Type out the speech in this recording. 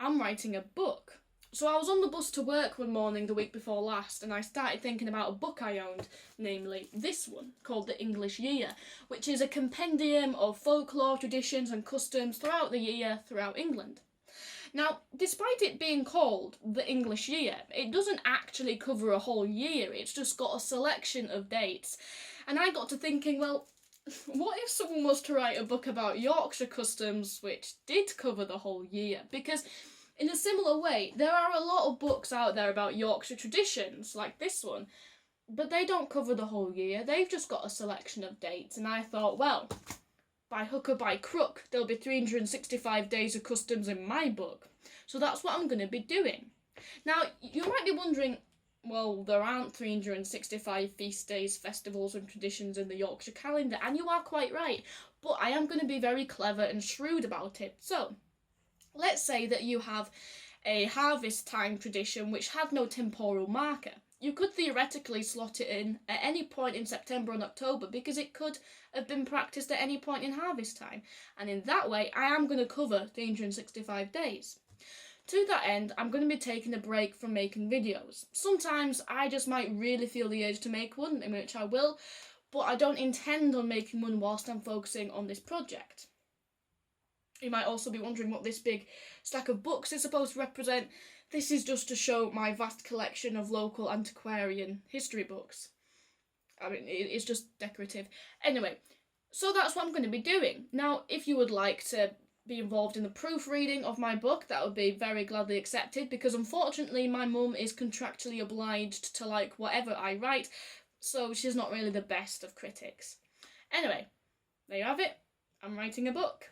I'm writing a book. So I was on the bus to work one morning the week before last, and I started thinking about a book I owned, namely this one, called The English Year, which is a compendium of folklore, traditions and customs throughout the year throughout England. Now, despite it being called The English Year, it doesn't actually cover a whole year, it's just got a selection of dates. And I got to thinking, well, what if someone was to write a book about Yorkshire customs which did cover the whole year? Because in a similar way, there are a lot of books out there about Yorkshire traditions, like this one, but they don't cover the whole year, they've just got a selection of dates. And I thought, well, by hook or by crook, there'll be 365 days of customs in my book. So that's what I'm going to be doing. Now, you might be wondering, well, there aren't 365 feast days, festivals and traditions in the Yorkshire calendar, and you are quite right, but I am going to be very clever and shrewd about it. So, let's say that you have a harvest time tradition which had no temporal marker. You could theoretically slot it in at any point in September and October because it could have been practiced at any point in harvest time. And in that way, I am going to cover 365 days. To that end, I'm going to be taking a break from making videos. Sometimes I just might really feel the urge to make one, in which I will, but I don't intend on making one whilst I'm focusing on this project. You might also be wondering what this big stack of books is supposed to represent. This is just to show my vast collection of local antiquarian history books. I mean, it's just decorative. Anyway, so that's what I'm going to be doing. Now, if you would like to be involved in the proofreading of my book, that would be very gladly accepted, because unfortunately my mum is contractually obliged to like whatever I write, so she's not really the best of critics. Anyway, there you have it. I'm writing a book.